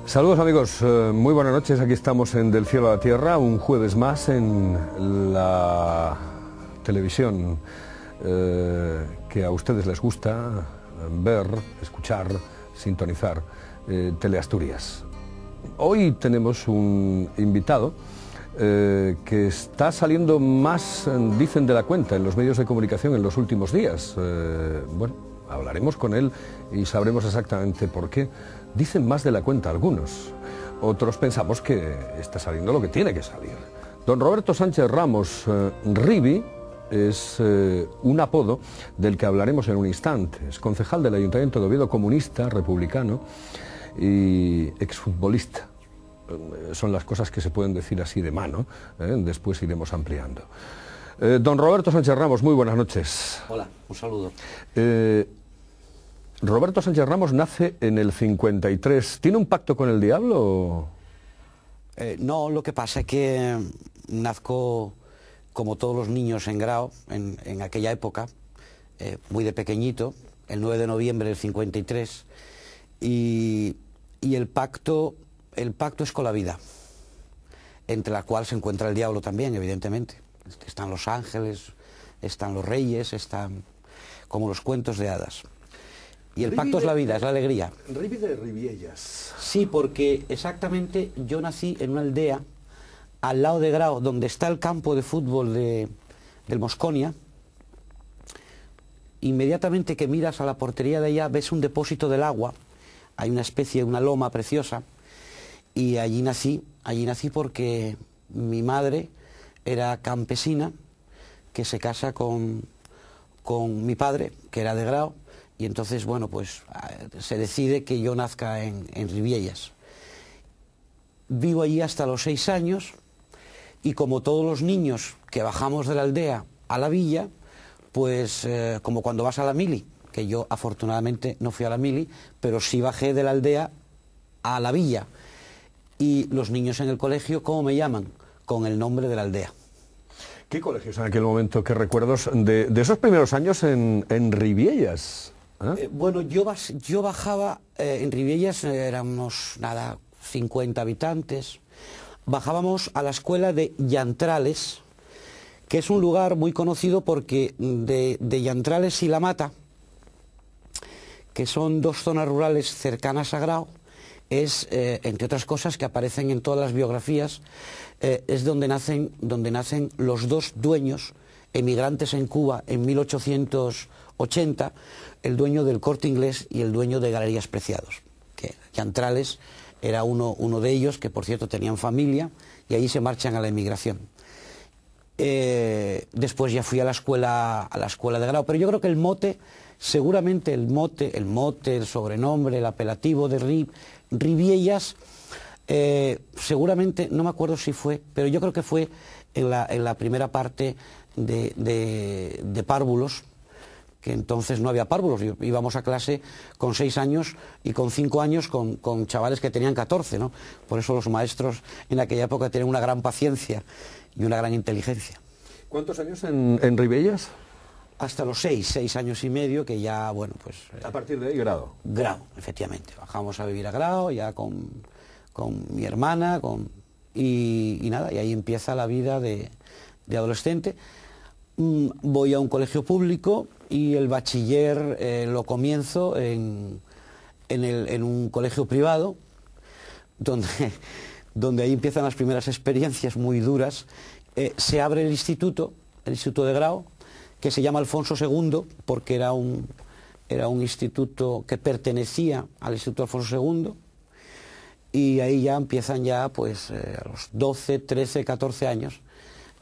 Saludos amigos, muy buenas noches, aquí estamos en Del Cielo a la Tierra, un jueves más en la televisión que a ustedes les gusta ver, escuchar, sintonizar, Teleasturias. Hoy tenemos un invitado que está saliendo más, dicen, de la cuenta en los medios de comunicación en los últimos días. Bueno, hablaremos con él y sabremos exactamente por qué. Dicen más de la cuenta algunos, otros pensamos que está saliendo lo que tiene que salir. Don Roberto Sánchez Ramos Rivi es un apodo del que hablaremos en un instante. Es concejal del Ayuntamiento de Oviedo, comunista, republicano y exfutbolista. Son las cosas que se pueden decir así de mano, después iremos ampliando. Don Roberto Sánchez Ramos, muy buenas noches. Hola, un saludo. Roberto Sánchez Ramos nace en el 53. ¿Tiene un pacto con el diablo? No, lo que pasa es que nazco como todos los niños en Grao, en aquella época, muy de pequeñito, el 9 de noviembre del 53, y el pacto es con la vida, entre la cual se encuentra el diablo también, evidentemente. Están los ángeles, están los reyes, están como los cuentos de hadas. Y el pacto es la vida, es la alegría. Rivi de Riviellas. Sí, porque exactamente yo nací en una aldea al lado de Grao, donde está el campo de fútbol del Mosconia. Inmediatamente que miras a la portería de allá ves un depósito del agua, hay una especie, una loma preciosa, y allí nací porque mi madre era campesina, que se casa con mi padre, que era de Grao. Y entonces, bueno, pues se decide que yo nazca en Riviellas. Vivo allí hasta los 6 años y como todos los niños que bajamos de la aldea a la villa, pues como cuando vas a la mili, que yo afortunadamente no fui a la mili, pero sí bajé de la aldea a la villa. Y los niños en el colegio, ¿cómo me llaman? Con el nombre de la aldea. ¿Qué colegios en aquel momento, qué recuerdos de esos primeros años en Riviellas? Bueno, yo bajaba, en Riviellas éramos, 50 habitantes, bajábamos a la escuela de Llantrales, que es un lugar muy conocido porque de Llantrales y La Mata, que son dos zonas rurales cercanas a Grao, es, entre otras cosas que aparecen en todas las biografías, es donde nacen los dos dueños, emigrantes en Cuba en 1880, el dueño del Corte Inglés y el dueño de Galerías Preciados, que Llantrales era uno de ellos, que por cierto tenían familia, y allí se marchan a la emigración. Después ya fui a la escuela de Grao, pero yo creo que el mote, seguramente el sobrenombre, el apelativo de Riviellas, seguramente, no me acuerdo si fue, pero yo creo que fue en la primera parte de párvulos, que entonces no había párvulos, íbamos a clase con 6 años y con 5 años con chavales que tenían 14, ¿no? Por eso los maestros en aquella época tenían una gran paciencia y una gran inteligencia. ¿Cuántos años en Riviellas? Hasta los 6 años y medio, que ya, bueno, pues... A partir de ahí, Grao. Grao, efectivamente. Bajamos a vivir a Grao, ya con mi hermana, y nada, y ahí empieza la vida de adolescente. Voy a un colegio público y el bachiller lo comienzo en un colegio privado, donde ahí empiezan las primeras experiencias muy duras. Se abre el instituto de Grao, que se llama Alfonso II, porque era un instituto que pertenecía al Instituto Alfonso II, y ahí ya empiezan pues a los 12, 13, 14 años,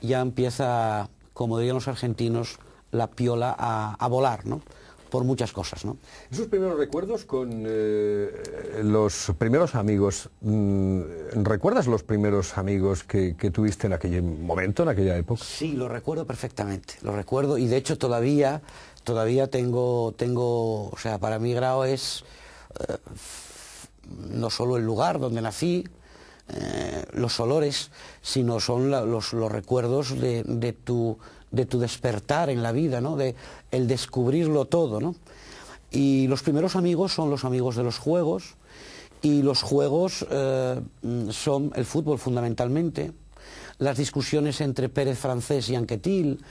ya empieza, como dirían los argentinos, la piola a volar, ¿no? Por muchas cosas, ¿no? Esos primeros recuerdos con los primeros amigos, ¿recuerdas los primeros amigos que tuviste en aquel momento, en aquella época? Sí, lo recuerdo perfectamente, lo recuerdo, y de hecho todavía tengo, o sea, para mí Grao es no solo el lugar donde nací, los olores, sino son los recuerdos de tu despertar en la vida, ¿no? De el descubrirlo todo, ¿no? Y los primeros amigos son los amigos de los juegos, Y los juegos son el fútbol fundamentalmente, las discusiones entre Pérez Francés y Anquetil,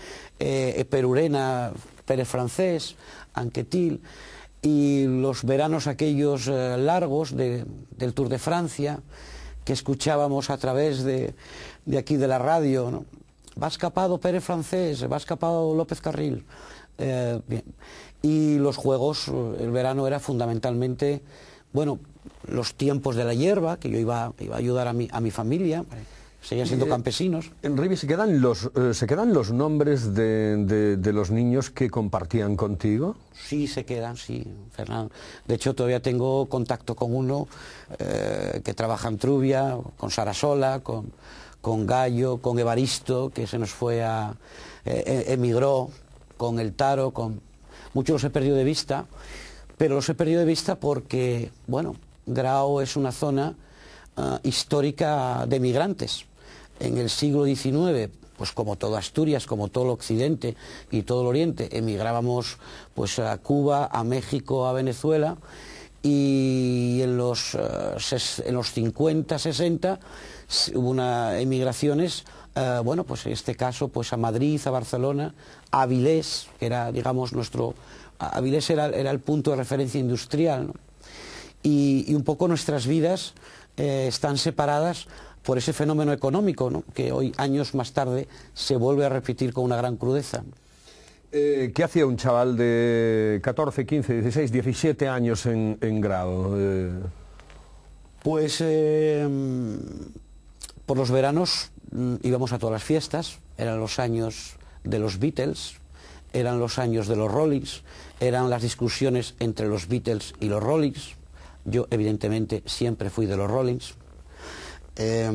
Perurena, Pérez Francés, Anquetil, y los veranos aquellos largos del Tour de Francia, que escuchábamos a través de aquí de la radio, ¿no? Va escapado Pérez Francés, va escapado López Carril. Bien. Y los juegos, el verano era fundamentalmente, bueno, los tiempos de la hierba, que yo iba a ayudar a mi familia, seguían siendo campesinos. En Rivi, ¿se quedan los nombres de los niños que compartían contigo? Sí, se quedan, sí, Fernando. De hecho, todavía tengo contacto con uno que trabaja en Trubia, con Sarasola, con Gallo, con Evaristo, que se nos fue emigró, con el Taro, muchos los he perdido de vista, pero los he perdido de vista porque, bueno, Grao es una zona histórica de migrantes. En el siglo XIX, pues como todo Asturias, como todo el occidente y todo el oriente, emigrábamos pues a Cuba, a México, a Venezuela, y en los 50, 60 hubo emigraciones, bueno, pues en este caso pues a Madrid, a Barcelona, a Avilés, que era, digamos, Avilés era el punto de referencia industrial, ¿no? Y un poco nuestras vidas están separadas por ese fenómeno económico, ¿no? Que hoy, años más tarde, se vuelve a repetir con una gran crudeza. ¿Qué hacía un chaval de 14, 15, 16, 17 años en Grao? Pues por los veranos íbamos a todas las fiestas, eran los años de los Beatles, eran los años de los Rollings, eran las discusiones entre los Beatles y los Rollings. Yo, evidentemente, siempre fui de los Rollings. Es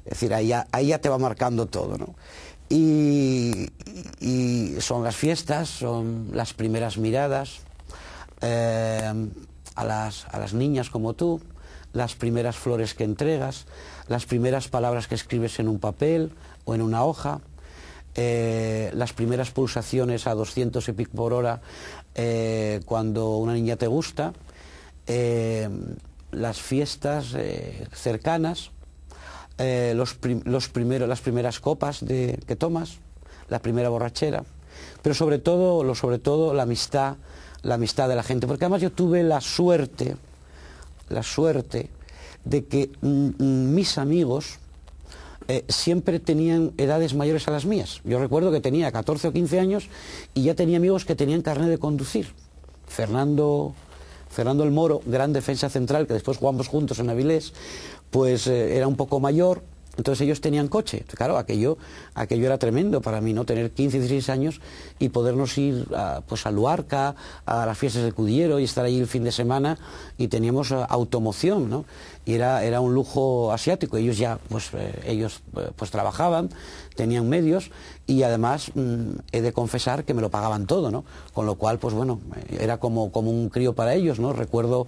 decir, ahí ya te va marcando todo, ¿no? Y son las fiestas, son las primeras miradas a las niñas como tú, las primeras flores que entregas, las primeras palabras que escribes en un papel o en una hoja, las primeras pulsaciones a 200 y pico por hora cuando una niña te gusta, las fiestas cercanas, las primeras copas que tomas, la primera borrachera, pero sobre todo la amistad de la gente, porque además yo tuve la suerte de que mis amigos siempre tenían edades mayores a las mías. Yo recuerdo que tenía 14 o 15 años y ya tenía amigos que tenían carnet de conducir. Fernando el Moro, gran defensa central, que después jugamos juntos en Avilés, pues era un poco mayor, entonces ellos tenían coche. Claro, aquello era tremendo para mí, ¿no? Tener 15, 16 años y podernos ir pues a Luarca, a las fiestas del Cudiero y estar allí el fin de semana, y teníamos automoción, ¿no? Y era un lujo asiático. Ellos ya, pues trabajaban, tenían medios, y además he de confesar que me lo pagaban todo, ¿no? Con lo cual, pues bueno, era como un crío para ellos, ¿no? Recuerdo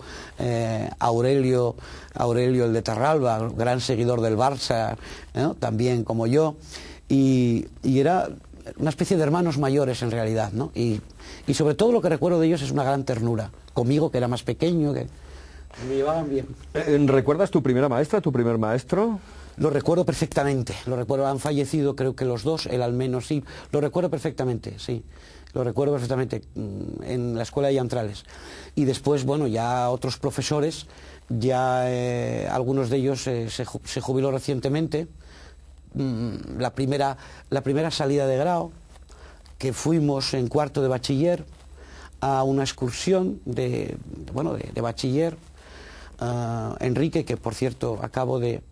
Aurelio el de Tarralba, gran seguidor del Barça, ¿no? También como yo, y era una especie de hermanos mayores en realidad, ¿no? Y sobre todo lo que recuerdo de ellos es una gran ternura, conmigo, que era más pequeño, que me llevaban bien. ¿Recuerdas tu primera maestra, tu primer maestro? Lo recuerdo perfectamente, han fallecido creo que los dos, él al menos sí, lo recuerdo perfectamente, sí, lo recuerdo perfectamente, en la escuela de Yantrales. Y después, bueno, ya otros profesores, ya algunos de ellos se jubiló recientemente. La primera salida de Grao, que fuimos en cuarto de bachiller a una excursión de bachiller. Enrique, que por cierto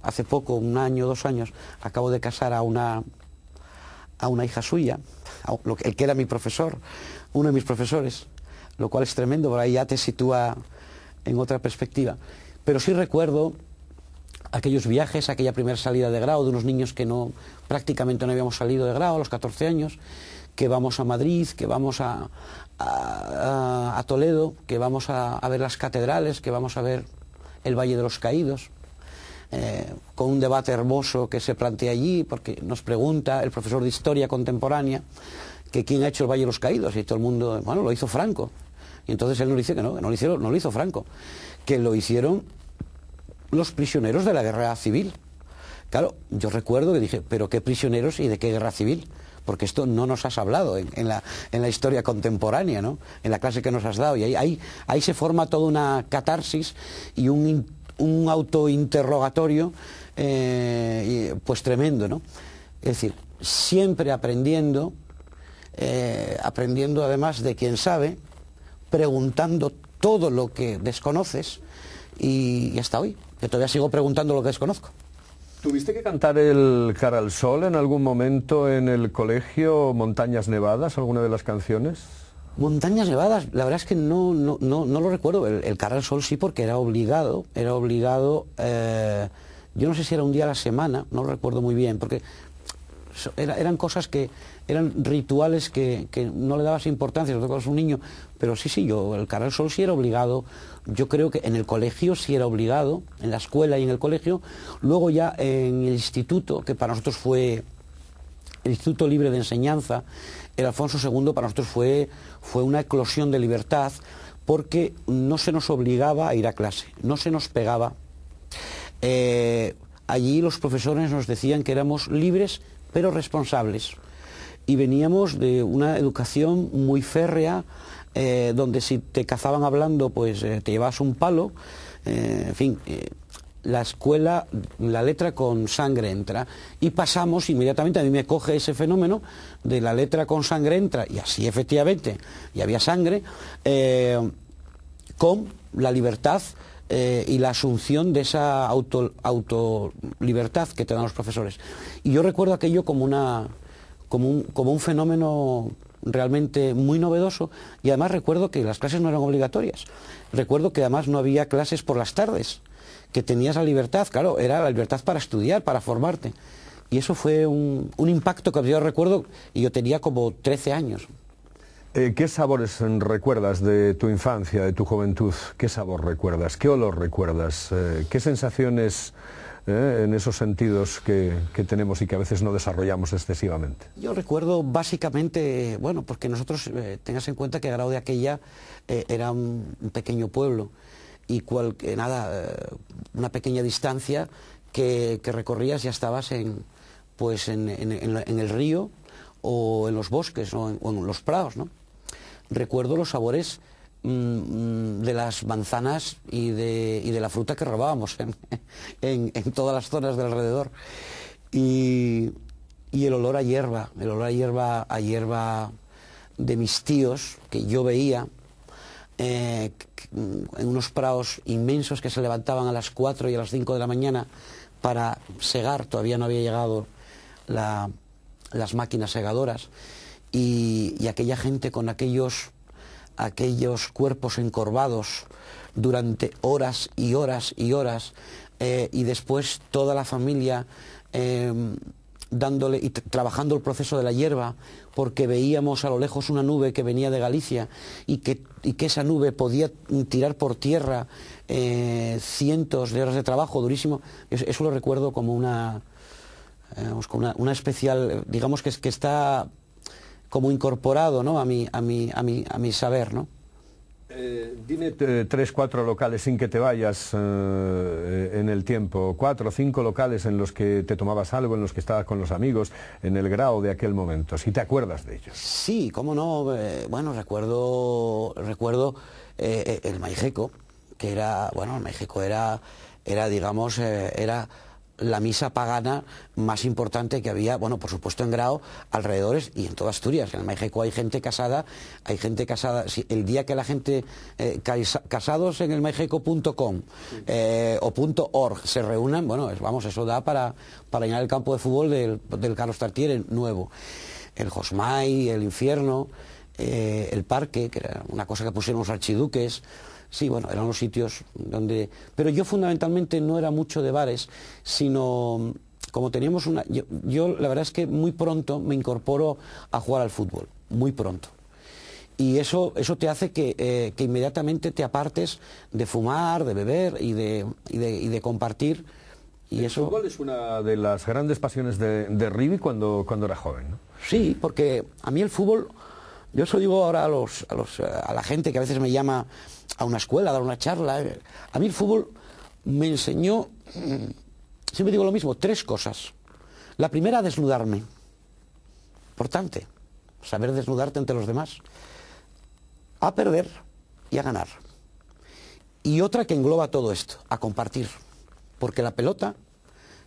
hace poco, un año, 2 años, acabo de casar a una hija suya, el que era mi profesor, uno de mis profesores, lo cual es tremendo, por ahí ya te sitúa en otra perspectiva. Pero sí recuerdo aquellos viajes, aquella primera salida de Grao, de unos niños que prácticamente no habíamos salido de Grao a los 14 años, que vamos a Madrid, que vamos a Toledo, que vamos a ver las catedrales, que vamos a ver el Valle de los Caídos, con un debate hermoso que se plantea allí, porque nos pregunta el profesor de Historia Contemporánea que quién ha hecho el Valle de los Caídos, y todo el mundo, bueno, lo hizo Franco. Y entonces él nos dice que no lo hizo Franco, que lo hicieron los prisioneros de la guerra civil. Claro, yo recuerdo que dije, ¿pero qué prisioneros y de qué guerra civil? Porque esto no nos has hablado en la historia contemporánea, ¿no? En la clase que nos has dado. Y ahí se forma toda una catarsis y un autointerrogatorio pues tremendo, ¿no? Es decir, siempre aprendiendo, aprendiendo además de quien sabe, preguntando todo lo que desconoces y hasta hoy, que todavía sigo preguntando lo que desconozco. ¿Tuviste que cantar el Cara al Sol en algún momento en el colegio, Montañas Nevadas, alguna de las canciones? Montañas Nevadas, la verdad es que no lo recuerdo. El Cara al Sol sí, porque era obligado, yo no sé si era un día a la semana, no lo recuerdo muy bien, porque eran cosas que eran rituales que no le dabas importancia, sobre todo cuando eras un niño, pero sí, yo, el Cara al Sol sí era obligado. Yo creo que en el colegio sí era obligado, en la escuela y en el colegio. Luego ya en el instituto, que para nosotros fue el Instituto Libre de Enseñanza, el Alfonso II para nosotros fue una eclosión de libertad, porque no se nos obligaba a ir a clase, no se nos pegaba. Allí los profesores nos decían que éramos libres pero responsables, y veníamos de una educación muy férrea, donde si te cazaban hablando pues te llevabas un palo, en fin, la escuela, la letra con sangre entra, y pasamos inmediatamente, a mí me coge ese fenómeno de la letra con sangre entra, y así efectivamente, y había sangre, con la libertad y la asunción de esa autolibertad que te dan los profesores. Y yo recuerdo aquello como un fenómeno realmente muy novedoso, y además recuerdo que las clases no eran obligatorias. Recuerdo que además no había clases por las tardes, que tenías la libertad, claro, era la libertad para estudiar, para formarte. Y eso fue un impacto que yo recuerdo, y yo tenía como 13 años. ¿Qué sabores recuerdas de tu infancia, de tu juventud? ¿Qué sabor recuerdas? ¿Qué olor recuerdas? ¿Qué sensaciones en esos sentidos que tenemos y que a veces no desarrollamos excesivamente? Yo recuerdo básicamente, bueno, porque nosotros, tengas en cuenta que Grau de Aquella era un pequeño pueblo, y una pequeña distancia que recorrías, ya estabas en el río o en los bosques o en los prados, ¿no? Recuerdo los sabores de las manzanas y de la fruta que robábamos en todas las zonas de alrededor, y el olor a hierba, a hierba de mis tíos que yo veía en unos prados inmensos que se levantaban a las 4 y a las 5 de la mañana para segar. Todavía no había llegado las máquinas segadoras, y aquella gente con aquellos cuerpos encorvados durante horas y horas y horas, y después toda la familia dándole y trabajando el proceso de la hierba, porque veíamos a lo lejos una nube que venía de Galicia, y que esa nube podía tirar por tierra cientos de horas de trabajo durísimo. Eso lo recuerdo como una especial, digamos que está como incorporado, ¿no?, a mi saber, ¿no? Dime 3, 4 locales sin que te vayas en el tiempo, 4 o 5 locales en los que te tomabas algo, en los que estabas con los amigos, en el Grau de aquel momento, si te acuerdas de ellos. Sí, cómo no. Bueno, recuerdo el Maijeco, que era, bueno, el Maijeco era digamos, era la misa pagana más importante que había, bueno, por supuesto en Grau, alrededores y en toda Asturias. En el Maijeco hay gente casada. Sí, el día que la gente, casados en el maijeco.com o .org se reúnan, bueno, vamos, eso da para llenar el campo de fútbol del Carlos Tartiere nuevo. El Josmai, el Infierno, el Parque, que era una cosa que pusieron los archiduques. Sí, bueno, eran los sitios donde... Pero yo fundamentalmente no era mucho de bares, sino como teníamos una... Yo la verdad es que muy pronto me incorporo a jugar al fútbol, muy pronto. Y eso te hace que inmediatamente te apartes de fumar, de beber y de compartir. Y el fútbol es una de las grandes pasiones de Rivi cuando era joven, ¿no? Sí, porque a mí el fútbol Yo eso digo ahora a la gente que a veces me llama a una escuela a dar una charla. A mí el fútbol me enseñó, siempre digo lo mismo, 3 cosas. La primera, desnudarme. Importante, saber desnudarte ante los demás. A perder y a ganar. Y otra que engloba todo esto, a compartir. Porque la pelota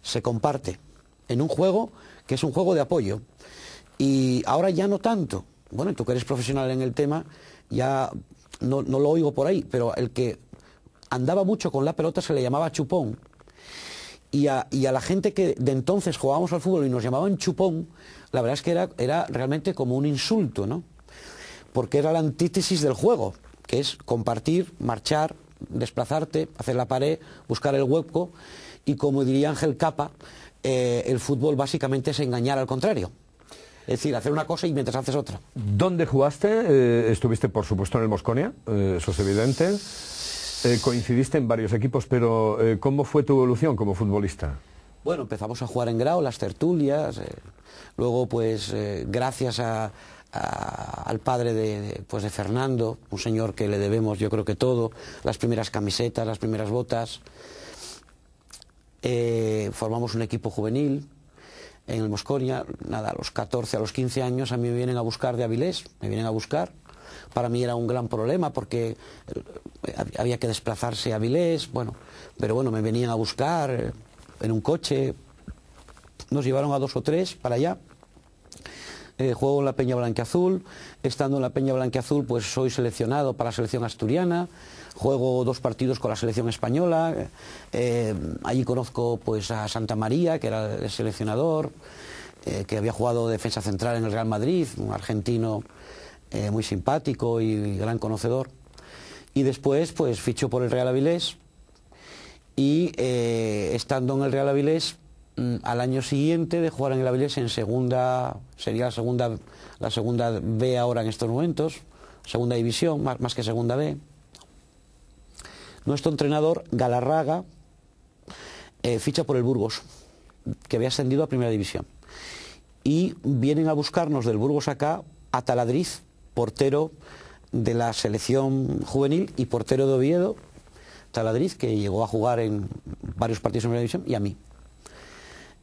se comparte en un juego que es un juego de apoyo. Y ahora ya no tanto. Bueno, tú que eres profesional en el tema, ya no lo oigo por ahí, pero el que andaba mucho con la pelota se le llamaba chupón. Y a la gente que de entonces jugábamos al fútbol y nos llamaban chupón, la verdad es que era realmente como un insulto, ¿no? Porque era la antítesis del juego, que es compartir, marchar, desplazarte, hacer la pared, buscar el hueco, y como diría Ángel Capa, el fútbol básicamente es engañar al contrario. Es decir, hacer una cosa y mientras haces otra. ¿Dónde jugaste? Estuviste, por supuesto, en el Mosconia, eso es evidente. Coincidiste en varios equipos, pero ¿cómo fue tu evolución como futbolista? Bueno, empezamos a jugar en Grau, las tertulias, luego pues gracias al padre de Fernando, un señor que le debemos yo creo que todo, las primeras camisetas, las primeras botas, formamos un equipo juvenil en el Mosconia. Nada, a los 14, a los 15 años a mí me vienen a buscar de Avilés, me vienen a buscar. Para mí era un gran problema porque había que desplazarse a Avilés, bueno, pero bueno, me venían a buscar en un coche, nos llevaron a 2 o 3 para allá. Juego en la Peña Blanquiazul, estando en la Peña Blanquiazul pues soy seleccionado para la selección asturiana, juego 2 partidos con la selección española, allí conozco pues a Santa María, que era el seleccionador, que había jugado defensa central en el Real Madrid, un argentino muy simpático y gran conocedor, y después pues fichó por el Real Avilés, y estando en el Real Avilés, al año siguiente de jugar en el Avilés en segunda, sería la segunda B ahora en estos momentos, segunda división, más que segunda B, nuestro entrenador Galarraga ficha por el Burgos, que había ascendido a primera división, y vienen a buscarnos del Burgos acá a Taladriz, portero de la selección juvenil y portero de Oviedo, Taladriz, que llegó a jugar en varios partidos en primera división, y a mí.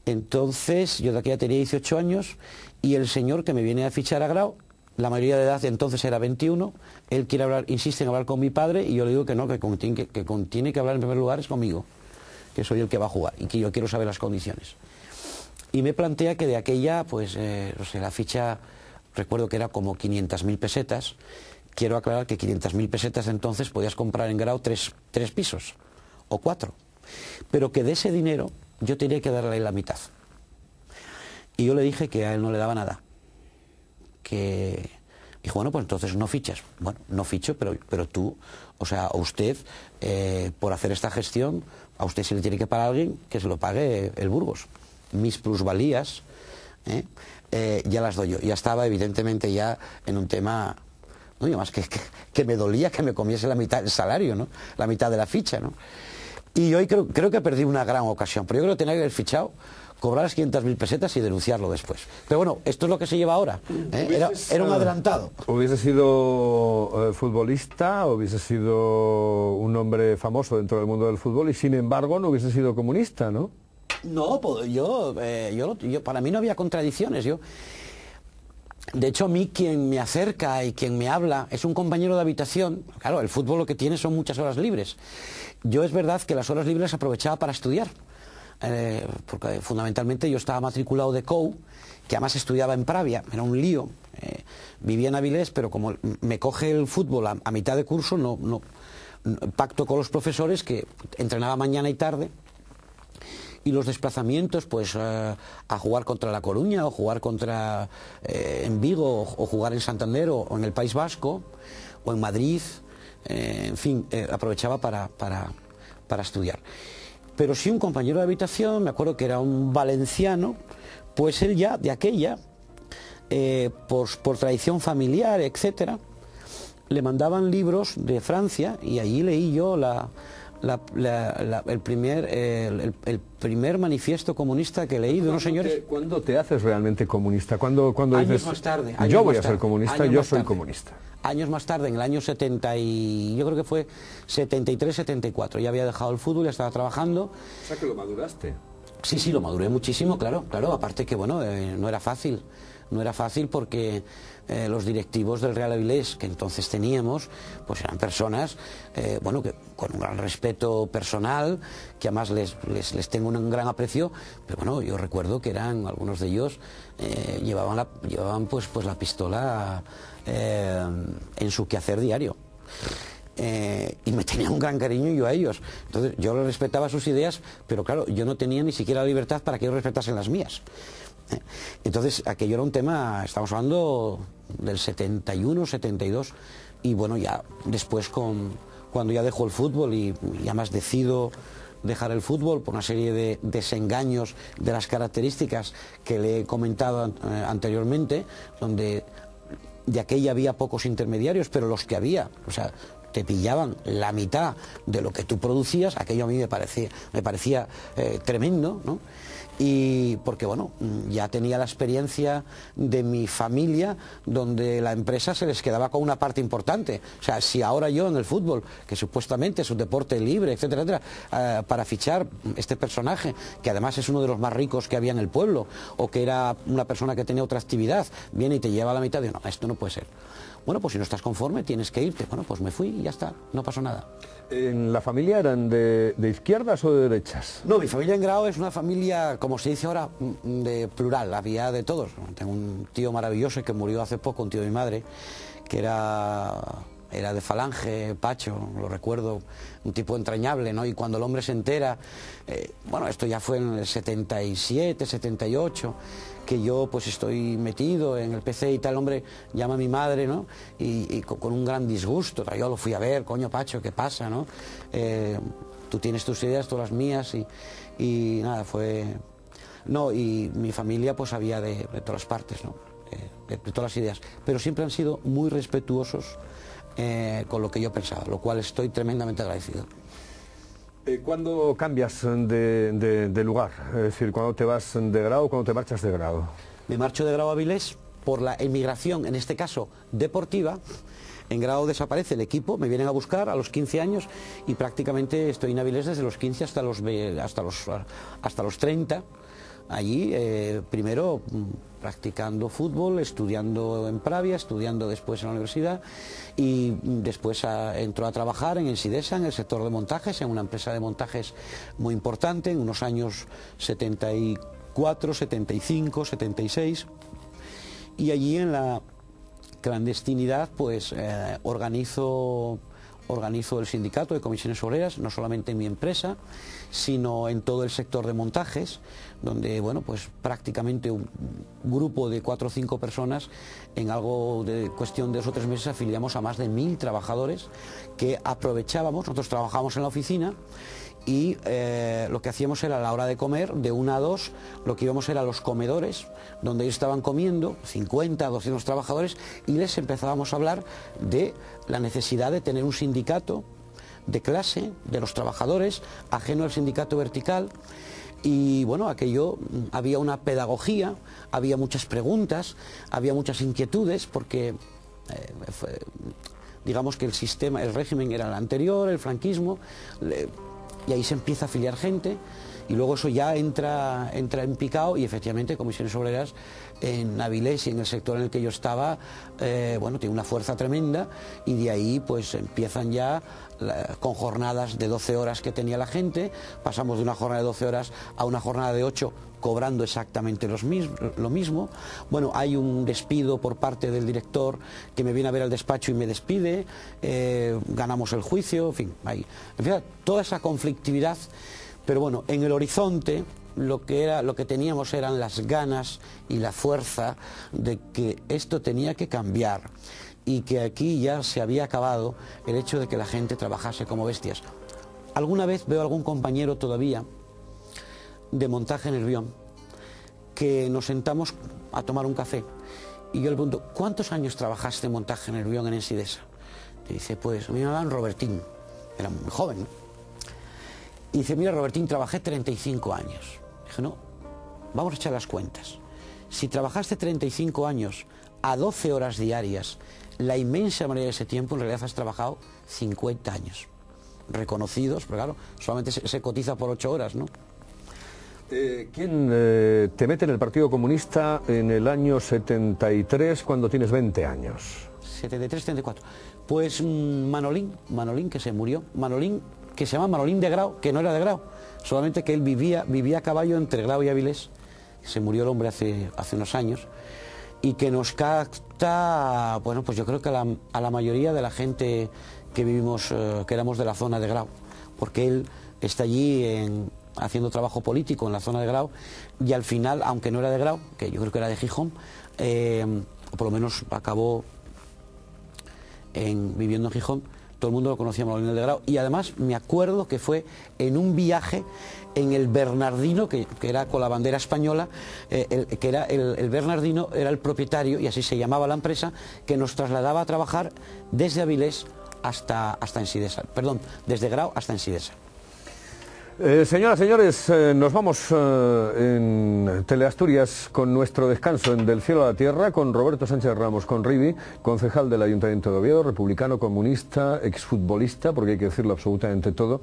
Entonces, yo de aquí ya tenía 18 años, y el señor que me viene a fichar a Grau, la mayoría de edad de entonces era 21, él quiere hablar, insiste en hablar con mi padre, y yo le digo que no, que tiene que hablar en primer lugar es conmigo, que soy el que va a jugar, y que yo quiero saber las condiciones. Y me plantea que de aquella, pues, no sé, la ficha, recuerdo que era como 500.000 pesetas, quiero aclarar que 500.000 pesetas de entonces podías comprar en Grau 3 pisos, o 4, pero que de ese dinero yo tenía que darle la mitad. Y yo le dije que a él no le daba nada. Que dijo, bueno, pues entonces no fichas. Bueno, no ficho, pero tú, o sea, a usted, por hacer esta gestión, a usted se le tiene que pagar a alguien que se lo pague el Burgos. Mis plusvalías, ya las doy yo. Ya estaba evidentemente ya en un tema, no, y además que me dolía que me comiese la mitad del salario, ¿no? La mitad de la ficha, ¿no? Y hoy creo que perdí una gran ocasión, pero yo creo que tenía que haber fichado, cobrar las 500.000 pesetas y denunciarlo después. Pero bueno, esto es lo que se lleva ahora, ¿eh? Era un adelantado. ¿Hubiese sido futbolista, hubiese sido un hombre famoso dentro del mundo del fútbol y sin embargo no hubiese sido comunista, ¿no? No, yo para mí no había contradicciones. De hecho, a mí quien me acerca y quien me habla es un compañero de habitación. Claro, el fútbol lo que tiene son muchas horas libres. Yo es verdad que las horas libres las aprovechaba para estudiar, porque fundamentalmente yo estaba matriculado de COU, que además estudiaba en Pravia, era un lío. Vivía en Avilés, pero como me coge el fútbol a mitad de curso, no pacto con los profesores que entrenaba mañana y tarde. Y los desplazamientos, pues a jugar contra La Coruña, o jugar contra en Vigo, o jugar en Santander, o en el País Vasco, o en Madrid, en fin, aprovechaba para estudiar. Pero sí un compañero de habitación, me acuerdo que era un valenciano, pues él ya, de aquella, por tradición familiar, etcétera, le mandaban libros de Francia, y allí leí yo el primer manifiesto comunista que leí de unos señores... ¿Cuándo te haces realmente comunista? ¿Cuándo años dices, más tarde, yo voy a ser comunista, yo soy comunista? Años más tarde, en el año 70 y yo creo que fue 73, 74, ya había dejado el fútbol, ya estaba trabajando. O sea que lo maduraste. Sí, lo maduré muchísimo, claro, aparte que bueno, no era fácil porque los directivos del Real Avilés que entonces teníamos, pues eran personas, bueno, que con un gran respeto personal, que además les tengo un gran aprecio, pero bueno, yo recuerdo que eran, algunos de ellos, llevaban pues la pistola en su quehacer diario. Y me tenía un gran cariño yo a ellos. Entonces yo les respetaba sus ideas, pero claro, yo no tenía ni siquiera la libertad para que ellos respetasen las mías. Entonces aquello era un tema, estamos hablando del 71, 72, y bueno, ya después cuando ya dejo el fútbol y además decido dejar el fútbol por una serie de desengaños de las características que le he comentado anteriormente, donde de aquella había pocos intermediarios, pero los que había, o sea, te pillaban la mitad de lo que tú producías, aquello a mí me parecía tremendo, ¿no? Y porque bueno, ya tenía la experiencia de mi familia, donde la empresa se les quedaba con una parte importante. O sea, si ahora yo en el fútbol, que supuestamente es un deporte libre, etcétera, etcétera, para fichar este personaje, que además es uno de los más ricos que había en el pueblo, o que era una persona que tenía otra actividad, viene y te lleva a la mitad, digo, no, esto no puede ser. Bueno, pues si no estás conforme, tienes que irte. Bueno, pues me fui y ya está, no pasó nada. ¿En la familia eran de izquierdas o de derechas? No, mi familia en Grao es una familia, como se dice ahora, de plural, había de todos. Tengo un tío maravilloso que murió hace poco, un tío de mi madre, que era de Falange, Pacho, lo recuerdo, un tipo entrañable, ¿no? Y cuando el hombre se entera, bueno, esto ya fue en el 77, 78, que yo pues estoy metido en el PC y tal, el hombre llama a mi madre, ¿no? Y con un gran disgusto, yo lo fui a ver, coño Pacho, ¿qué pasa, no? Tú tienes tus ideas, todas las mías, y nada, fue... No, y mi familia pues había de todas partes, ¿no? De todas las ideas, pero siempre han sido muy respetuosos con lo que yo pensaba, lo cual estoy tremendamente agradecido. ¿Cuándo cambias de lugar? Es decir, ¿cuándo te vas de Grao o cuándo te marchas de Grao? Me marcho de Grao a Avilés por la emigración, en este caso deportiva. En Grao desaparece el equipo, me vienen a buscar a los 15 años y prácticamente estoy en Avilés desde los 15 hasta los 30. Allí, primero practicando fútbol, estudiando en Pravia, estudiando después en la universidad, y después entró a trabajar en Ensidesa, en el sector de montajes, en una empresa de montajes muy importante, en unos años 74, 75, 76, y allí en la clandestinidad pues organizo el sindicato de comisiones obreras, no solamente en mi empresa, sino en todo el sector de montajes, donde, bueno, pues prácticamente un grupo de 4 o 5 personas, en algo de cuestión de 2 o 3 meses, afiliamos a más de 1000 trabajadores que aprovechábamos. Nosotros trabajábamos en la oficina y lo que hacíamos era, a la hora de comer, de 1 a 2, lo que íbamos era los comedores, donde ellos estaban comiendo, 50, 200 trabajadores, y les empezábamos a hablar de la necesidad de tener un sindicato de clase, de los trabajadores, ajeno al sindicato vertical. Y bueno, aquello, había una pedagogía, había muchas preguntas, había muchas inquietudes, porque digamos que el sistema, el régimen era el anterior, el franquismo, y ahí se empieza a afiliar gente, y luego eso ya entra en picado, y efectivamente Comisiones Obreras en Avilés y en el sector en el que yo estaba, bueno, tiene una fuerza tremenda, y de ahí pues empiezan ya con jornadas de 12 horas que tenía la gente, pasamos de una jornada de 12 horas a una jornada de 8, cobrando exactamente lo mismo. Bueno, hay un despido por parte del director que me viene a ver al despacho y me despide, ganamos el juicio, en fin, toda esa conflictividad, pero bueno, en el horizonte lo que teníamos eran las ganas y la fuerza de que esto tenía que cambiar, y que aquí ya se había acabado el hecho de que la gente trabajase como bestias. Alguna vez veo a algún compañero todavía de montaje en Nervión, que nos sentamos a tomar un café, y yo le pregunto, ¿cuántos años trabajaste en montaje en Nervión, en Ensidesa? Y dice, pues a mí me llamaban Robertín, era muy joven, ¿no? Y dice, mira Robertín, trabajé 35 años. Dije, no, vamos a echar las cuentas. Si trabajaste 35 años a 12 horas diarias, la inmensa mayoría de ese tiempo en realidad has trabajado 50 años. Reconocidos, pero claro, solamente se cotiza por 8 horas, ¿no? ¿Quién te mete en el Partido Comunista en el año 73 cuando tienes 20 años? 73, 74. Pues Manolín, que se murió. Manolín, que se llama Manolín de Grau, que no era de Grau, solamente que él vivía a caballo entre Grau y Avilés. Se murió el hombre hace unos años. Y que nos capta, bueno, pues yo creo que a la mayoría de la gente que vivimos, que éramos de la zona de Grau, porque él está allí haciendo trabajo político en la zona de Grau, y al final, aunque no era de Grau, que yo creo que era de Gijón, o por lo menos acabó viviendo en Gijón, todo el mundo lo conocía como Manolín de Grau, y además me acuerdo que fue en un viaje en el Bernardino, que era con la bandera española, el Bernardino era el propietario, y así se llamaba la empresa, que nos trasladaba a trabajar desde Avilés hasta Ensidesa, perdón, desde Grau hasta Ensidesa. Señoras, señores, nos vamos en Teleasturias con nuestro descanso en Del Cielo a la Tierra, con Roberto Sánchez Ramos, con Rivi, concejal del Ayuntamiento de Oviedo, republicano, comunista, exfutbolista, porque hay que decirlo absolutamente todo,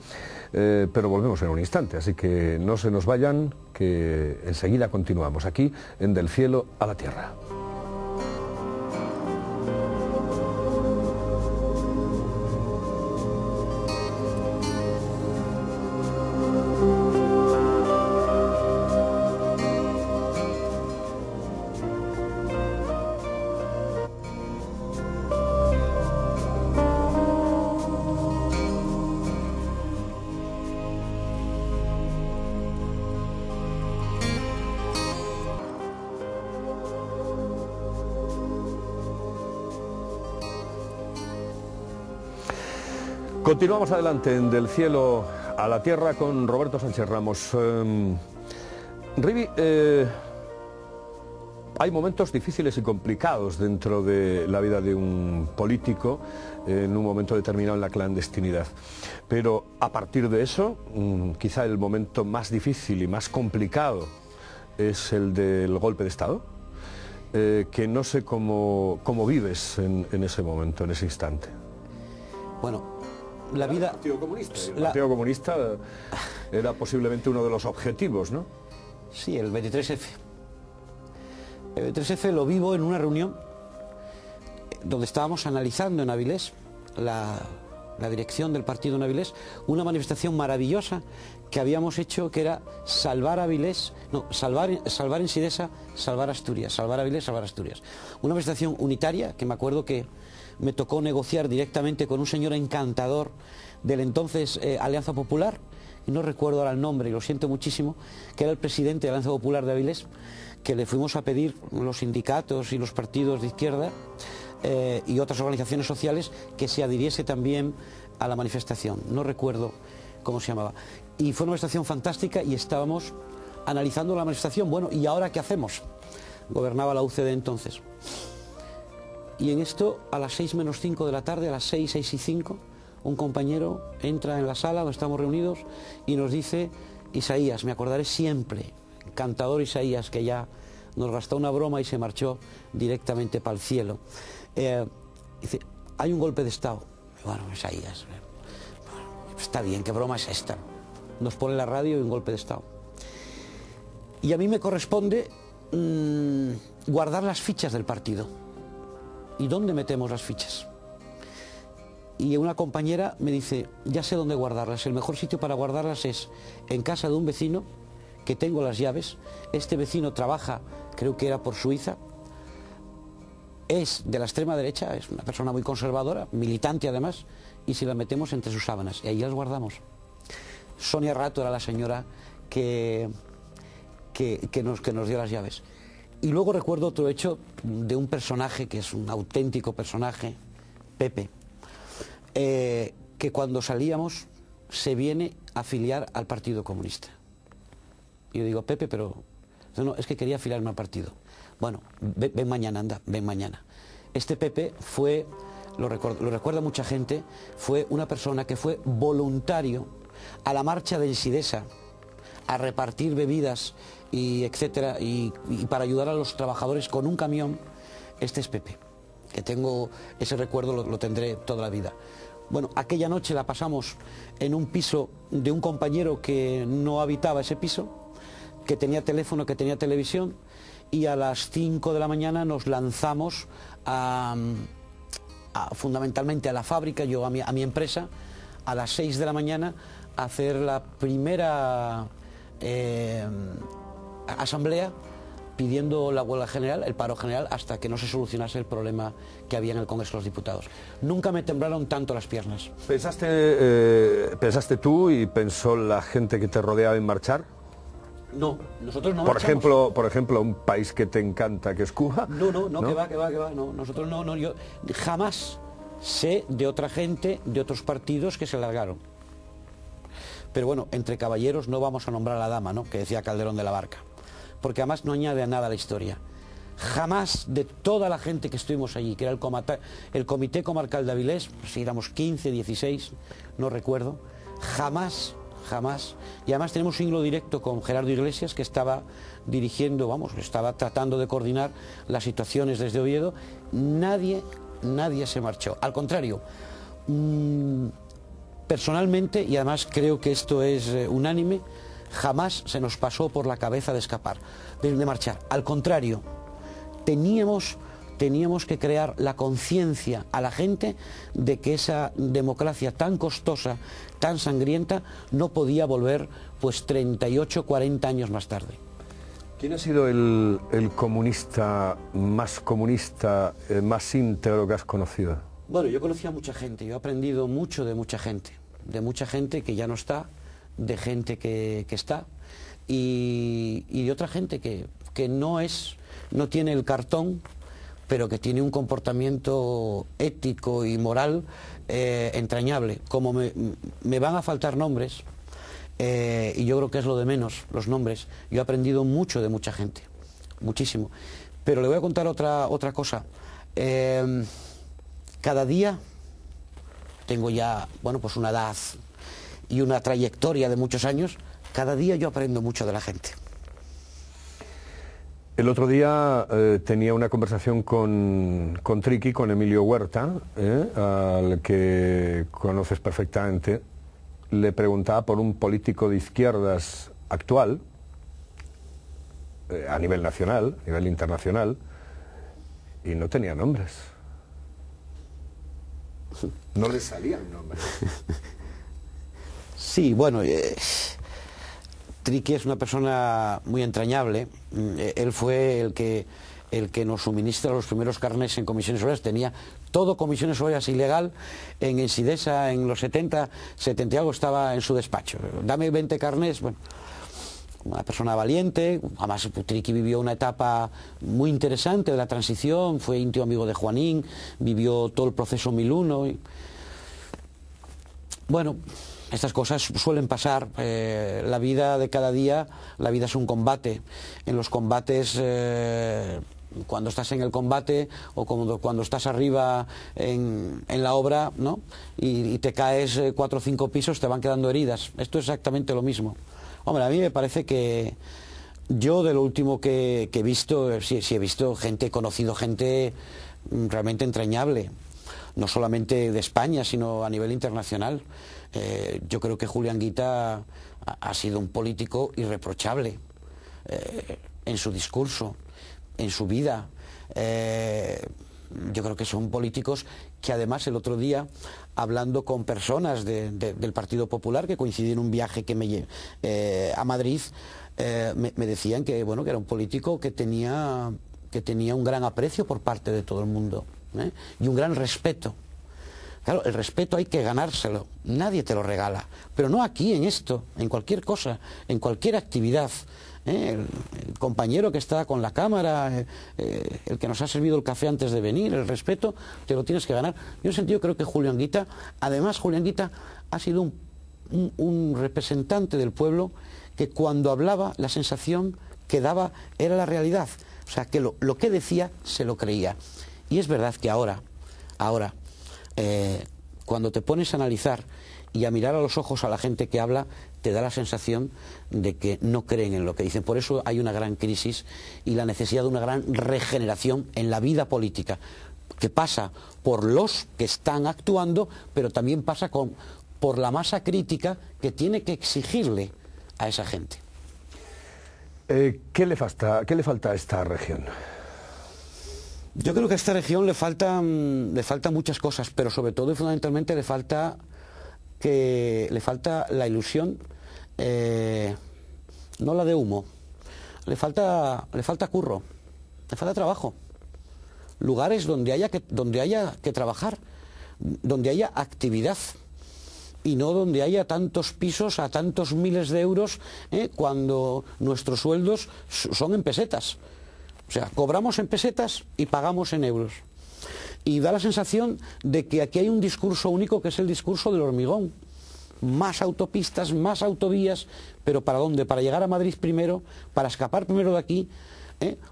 pero volvemos en un instante, así que no se nos vayan, que enseguida continuamos aquí en Del Cielo a la Tierra. Continuamos adelante en Del Cielo a la Tierra con Roberto Sánchez Ramos. Rivi, hay momentos difíciles y complicados dentro de la vida de un político en un momento determinado en la clandestinidad. Pero a partir de eso, quizá el momento más difícil y más complicado es el del golpe de Estado, que no sé cómo trabajas en ese momento, en ese instante? Bueno, la vida... El Partido Comunista. El Partido Comunista era posiblemente uno de los objetivos, ¿no? Sí, el 23F. El 23F lo vivo en una reunión donde estábamos analizando en Avilés, la dirección del partido en Avilés, una manifestación maravillosa que habíamos hecho, que era salvar Avilés, no, salvar Ensidesa, salvar Asturias, salvar Avilés, salvar Asturias. Una manifestación unitaria que me acuerdo que me tocó negociar directamente con un señor encantador del entonces Alianza Popular, y no recuerdo ahora el nombre y lo siento muchísimo, que era el presidente de Alianza Popular de Avilés, que le fuimos a pedir los sindicatos y los partidos de izquierda y otras organizaciones sociales que se adhiriese también a la manifestación. No recuerdo cómo se llamaba. Y fue una manifestación fantástica y estábamos analizando la manifestación. Bueno, ¿y ahora qué hacemos? Gobernaba la UCD entonces. Y en esto, a las 6 menos 5 de la tarde, a las 6, 6 y 5, un compañero entra en la sala donde estamos reunidos y nos dice, Isaías, me acordaré siempre, encantador Isaías, que ya nos gastó una broma y se marchó directamente para el cielo. Dice, hay un golpe de Estado. Bueno, Isaías, está bien, ¿qué broma es esta? Nos pone la radio y un golpe de Estado. Y a mí me corresponde guardar las fichas del partido. ¿Y dónde metemos las fichas? Y una compañera me dice, ya sé dónde guardarlas, el mejor sitio para guardarlas es en casa de un vecino, que tengo las llaves. Este vecino trabaja, creo que era por Suiza, es de la extrema derecha, es una persona muy conservadora, militante además, y si las metemos entre sus sábanas, y ahí las guardamos. Sonia Rato era la señora que nos dio las llaves. Y luego recuerdo otro hecho de un personaje que es un auténtico personaje, Pepe, que cuando salíamos se viene a afiliar al Partido Comunista. Y yo digo, Pepe, pero no, es que quería afiliarme al partido. Bueno, ven mañana, anda, ven mañana. Este Pepe fue, lo recuerda mucha gente, fue una persona que fue voluntario a la marcha de Sidesa, a repartir bebidas y etcétera, y para ayudar a los trabajadores con un camión, este es Pepe, que tengo ese recuerdo, lo tendré toda la vida. Bueno, aquella noche la pasamos en un piso de un compañero que no habitaba ese piso, que tenía teléfono, que tenía televisión, y a las 5 de la mañana nos lanzamos fundamentalmente a la fábrica, yo a mi empresa, a las 6 de la mañana a hacer la primera asamblea pidiendo la huelga general, el paro general, hasta que no se solucionase el problema que había en el Congreso de los Diputados. Nunca me temblaron tanto las piernas. ¿Pensaste tú y pensó la gente que te rodeaba en marchar? No, nosotros no marchamos. Por ejemplo, un país que te encanta, que es Cuba. No, que va, no, nosotros no, yo jamás sé de otra gente, de otros partidos que se largaron. Pero bueno, entre caballeros no vamos a nombrar a la dama, ¿no?, que decía Calderón de la Barca, porque además no añade a nada a la historia. Jamás de toda la gente que estuvimos allí, que era el Comité Comarcal de Avilés, si éramos 15, 16, no recuerdo, jamás, y además tenemos un hilo directo con Gerardo Iglesias, que estaba dirigiendo, estaba tratando de coordinar las situaciones desde Oviedo. Nadie se marchó, al contrario, personalmente, y además creo que esto es unánime, jamás se nos pasó por la cabeza de escapar, de marchar. Al contrario, teníamos que crear la conciencia a la gente de que esa democracia tan costosa, tan sangrienta, no podía volver pues 38, 40 años más tarde. ¿Quién ha sido el comunista, más íntegro que has conocido? Bueno, yo conocí a mucha gente, yo he aprendido mucho de mucha gente que ya no está, de gente que está, y de otra gente que no tiene el cartón, pero que tiene un comportamiento ético y moral entrañable. Como me van a faltar nombres, y yo creo que es lo de menos, los nombres, yo he aprendido mucho de mucha gente, muchísimo. Pero le voy a contar otra cosa. Cada día tengo ya, pues una edad y una trayectoria de muchos años, cada día yo aprendo mucho de la gente. El otro día tenía una conversación con Triqui, con Emilio Huerta, al que conoces perfectamente. Le preguntaba por un político de izquierdas actual, a nivel nacional, a nivel internacional, y no tenía nombres. No le salían nombres. Sí, bueno, Triqui es una persona muy entrañable. Él fue el que nos suministra los primeros carnés en comisiones obreras. Tenía todo comisiones obreras ilegal en Sidesa, en los 70 y algo, estaba en su despacho. Dame 20 carnés. Bueno, una persona valiente. Además, Triqui vivió una etapa muy interesante de la transición, fue íntimo amigo de Juanín, vivió todo el proceso 1001. Bueno, estas cosas suelen pasar. La vida de cada día, la vida es un combate. En los combates, cuando estás en el combate o cuando estás arriba en la obra, ¿no?, y te caes 4 o 5 pisos, te van quedando heridas. Esto es exactamente lo mismo. Hombre, a mí me parece que yo, de lo último que he visto, sí he visto gente, he conocido gente realmente entrañable, no solamente de España, sino a nivel internacional. Yo creo que Julián Guita ha sido un político irreprochable en su discurso, en su vida. Yo creo que son políticos que además el otro día, hablando con personas del Partido Popular, que coincidí en un viaje que a Madrid, me decían que era un político que tenía un gran aprecio por parte de todo el mundo, y un gran respeto. Claro, el respeto hay que ganárselo, nadie te lo regala, pero no aquí, en esto, en cualquier cosa, en cualquier actividad. El compañero que está con la cámara, el que nos ha servido el café antes de venir, el respeto te lo tienes que ganar. Yo en ese sentido creo que Julián Guita, además Julián Guita ha sido un representante del pueblo que cuando hablaba la sensación que daba era la realidad. O sea, que lo que decía se lo creía. Y es verdad que ahora, cuando te pones a analizar y a mirar a los ojos a la gente que habla, te da la sensación de que no creen en lo que dicen. Por eso hay una gran crisis y la necesidad de una gran regeneración en la vida política, que pasa por los que están actuando, pero también pasa por la masa crítica que tiene que exigirle a esa gente. ¿Qué le falta a esta región? Yo creo que a esta región le faltan muchas cosas, pero sobre todo y fundamentalmente le falta la ilusión, no la de humo, le falta curro, le falta trabajo, lugares donde haya que trabajar, donde haya actividad y no donde haya tantos pisos a tantos miles de euros cuando nuestros sueldos son en pesetas. O sea, cobramos en pesetas y pagamos en euros. Y da la sensación de que aquí hay un discurso único, que es el discurso del hormigón. Más autopistas, más autovías, pero ¿para dónde? Para llegar a Madrid primero, para escapar primero de aquí.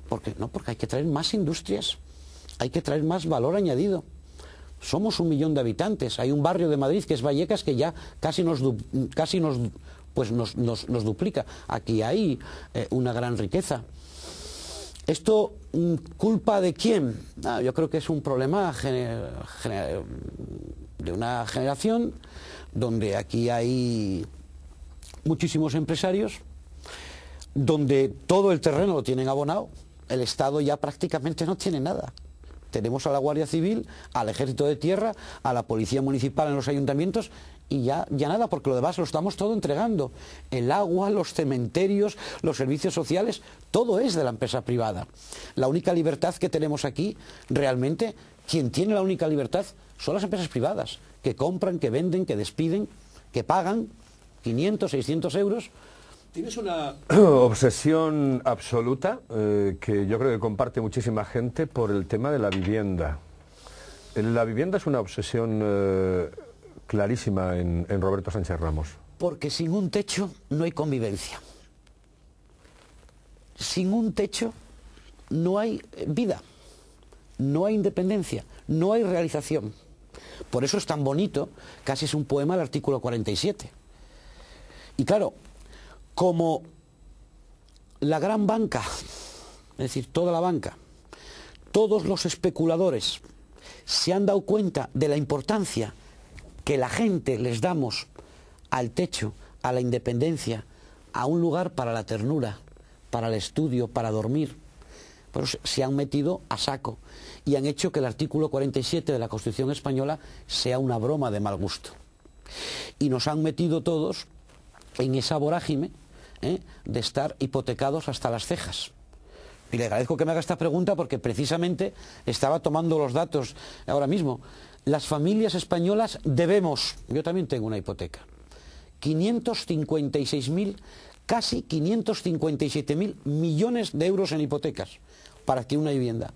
Porque hay que traer más industrias, hay que traer más valor añadido. Somos 1 millón de habitantes. Hay un barrio de Madrid que es Vallecas que ya casi nos duplica. Aquí hay una gran riqueza. ¿Esto culpa de quién? Yo creo que es un problema de una generación donde aquí hay muchísimos empresarios, donde todo el terreno lo tienen abonado, el Estado ya prácticamente no tiene nada. Tenemos a la Guardia Civil, al Ejército de Tierra, a la Policía Municipal en los ayuntamientos y ya nada, porque lo demás lo estamos todo entregando. El agua, los cementerios, los servicios sociales, todo es de la empresa privada. La única libertad que tenemos aquí, realmente, quien tiene la única libertad son las empresas privadas, que compran, que venden, que despiden, que pagan 500, 600 euros. Tienes una obsesión absoluta que yo creo que comparte muchísima gente por el tema de la vivienda. La vivienda es una obsesión clarísima en Roberto Sánchez Ramos. Porque sin un techo no hay convivencia. Sin un techo no hay vida, no hay independencia, no hay realización. Por eso es tan bonito, casi es un poema el artículo 47. Y claro, como la gran banca, es decir, toda la banca, todos los especuladores se han dado cuenta de la importancia que la gente les damos al techo, a la independencia, a un lugar para la ternura, para el estudio, para dormir, pues se han metido a saco y han hecho que el artículo 47 de la Constitución española sea una broma de mal gusto. Y nos han metido todos en esa vorágine de estar hipotecados hasta las cejas. Y le agradezco que me haga esta pregunta porque precisamente estaba tomando los datos ahora mismo. Las familias españolas debemos, yo también tengo una hipoteca, 556.000, casi 557.000 millones de euros en hipotecas para adquirir una vivienda.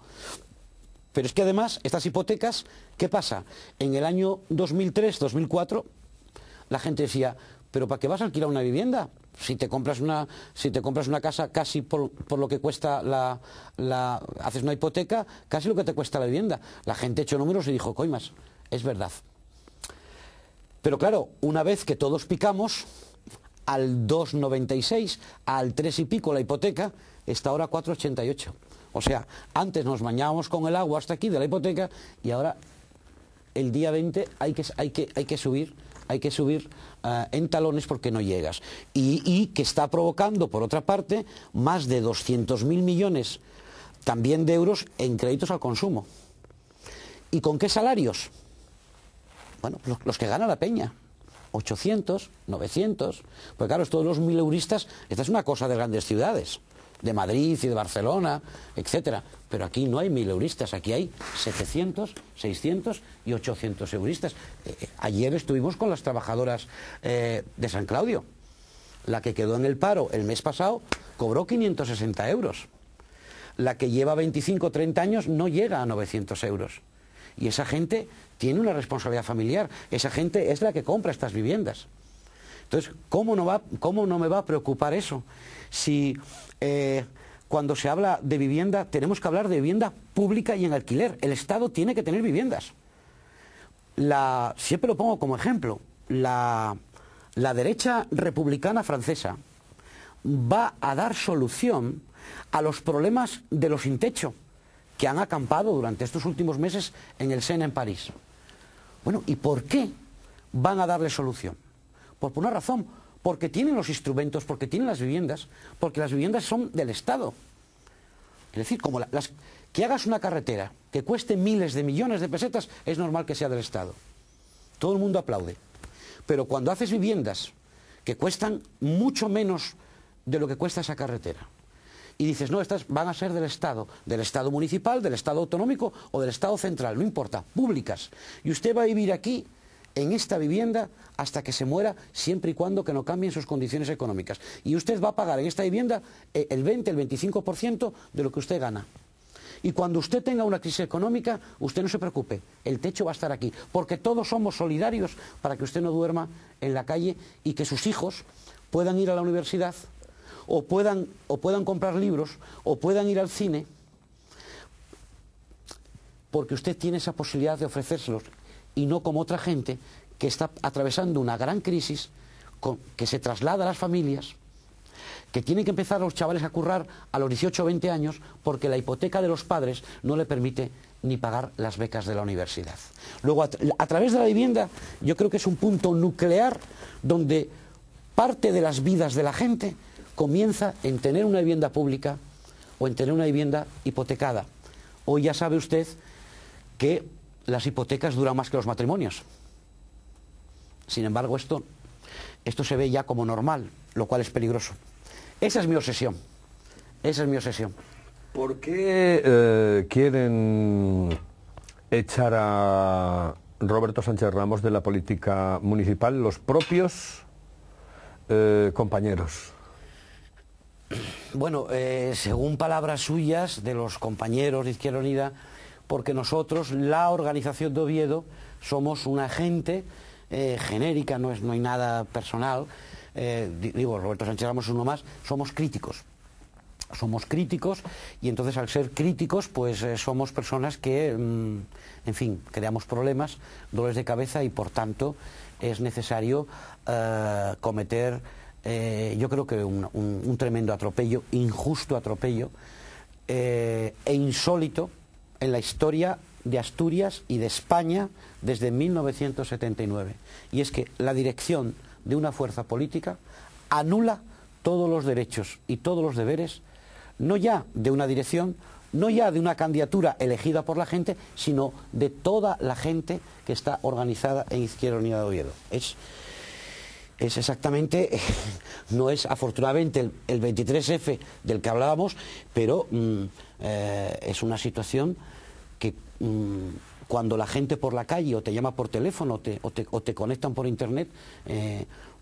Pero es que además estas hipotecas, ¿qué pasa? En el año 2003, 2004, la gente decía, ¿pero para qué vas a alquilar una vivienda? Si te compras una casa casi por lo que cuesta haces una hipoteca, casi lo que te cuesta la vivienda. La gente echó números y dijo, coimas, es verdad. Pero claro, una vez que todos picamos, al 2,96, al 3 y pico la hipoteca, está ahora 4,88. O sea, antes nos bañábamos con el agua hasta aquí de la hipoteca y ahora el día 20 hay que subir en talones porque no llegas. Y que está provocando, por otra parte, más de 200.000 millones también de euros en créditos al consumo. ¿Y con qué salarios? Bueno, los que gana la peña. 800, 900. Pues claro, todos los mileuristas, esta es una cosa de grandes ciudades, de Madrid y de Barcelona, etcétera. Pero aquí no hay mileuristas, aquí hay 700, 600 y 800 euristas. Ayer estuvimos con las trabajadoras de San Claudio. La que quedó en el paro el mes pasado cobró 560 euros. La que lleva 25 o 30 años no llega a 900 euros. Y esa gente tiene una responsabilidad familiar. Esa gente es la que compra estas viviendas. Entonces, ¿cómo no me va a preocupar eso? Si cuando se habla de vivienda, tenemos que hablar de vivienda pública y en alquiler. El Estado tiene que tener viviendas. Siempre lo pongo como ejemplo. la derecha republicana francesa va a dar solución a los problemas de los sin techo que han acampado durante estos últimos meses en el Sena en París. Bueno, ¿y por qué van a darle solución? Pues por una razón, porque tienen los instrumentos, porque tienen las viviendas, porque las viviendas son del Estado. Es decir, como que hagas una carretera que cueste miles de millones de pesetas, es normal que sea del Estado. Todo el mundo aplaude. Pero cuando haces viviendas que cuestan mucho menos de lo que cuesta esa carretera, y dices, no, estas van a ser del Estado municipal, del Estado autonómico o del Estado central, no importa, públicas. Y usted va a vivir aquí, en esta vivienda, hasta que se muera, siempre y cuando que no cambien sus condiciones económicas. Y usted va a pagar en esta vivienda el 20, el 25% de lo que usted gana. Y cuando usted tenga una crisis económica, usted no se preocupe, el techo va a estar aquí, porque todos somos solidarios para que usted no duerma en la calle y que sus hijos puedan ir a la universidad, o puedan comprar libros, o puedan ir al cine, porque usted tiene esa posibilidad de ofrecérselos, y no como otra gente que está atravesando una gran crisis, que se traslada a las familias, que tienen que empezar los chavales a currar a los 18 o 20 años porque la hipoteca de los padres no le permite ni pagar las becas de la universidad. Luego, a través de la vivienda, yo creo que es un punto nuclear donde parte de las vidas de la gente comienza en tener una vivienda pública o en tener una vivienda hipotecada. Hoy ya sabe usted que las hipotecas duran más que los matrimonios. Sin embargo, esto se ve ya como normal, lo cual es peligroso. Esa es mi obsesión. Esa es mi obsesión. ¿Por qué quieren echar a Roberto Sánchez Ramos de la política municipal los propios compañeros? Bueno, según palabras suyas, de los compañeros de Izquierda Unida, porque nosotros, la organización de Oviedo, somos una gente genérica, no hay nada personal. Digo, Roberto Sánchez Ramos es uno más, somos críticos y entonces al ser críticos pues somos personas que, en fin, creamos problemas, dolores de cabeza y por tanto es necesario cometer, yo creo que un tremendo atropello, injusto atropello e insólito en la historia de Asturias y de España desde 1979, y es que la dirección de una fuerza política anula todos los derechos y todos los deberes, no ya de una dirección, no ya de una candidatura elegida por la gente, sino de toda la gente que está organizada en Izquierda Unida de Oviedo. Es exactamente, no es afortunadamente el 23F del que hablábamos, pero es una situación que cuando la gente por la calle o te llama por teléfono o te conectan por internet,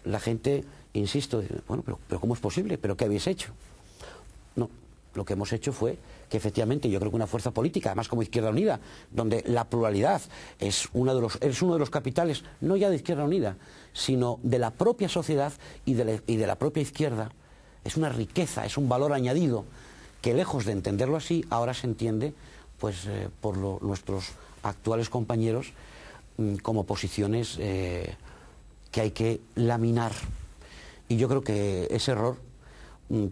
la gente, insisto, bueno, pero ¿cómo es posible? ¿Pero qué habéis hecho? No, lo que hemos hecho fue que efectivamente yo creo que una fuerza política, además como Izquierda Unida, donde la pluralidad es uno de los capitales, no ya de Izquierda Unida, sino de la propia sociedad y de la propia izquierda, es una riqueza, es un valor añadido, que lejos de entenderlo así, ahora se entiende pues por nuestros actuales compañeros como posiciones que hay que laminar. Y yo creo que ese error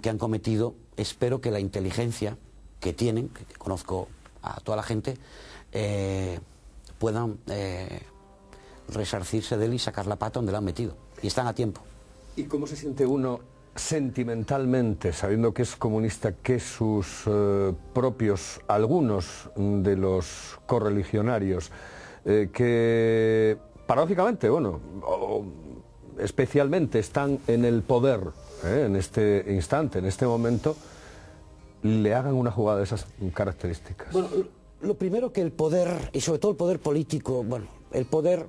que han cometido, espero que la inteligencia que tienen, que conozco a toda la gente, puedan resarcirse de él y sacar la pata donde la han metido. Y están a tiempo. ¿Y cómo se siente uno sentimentalmente, sabiendo que es comunista, que sus propios, algunos de los correligionarios, que paradójicamente, bueno, especialmente están en el poder, en este instante, en este momento, le hagan una jugada de esas características? Bueno, lo primero, que el poder, y sobre todo el poder político, bueno, el poder,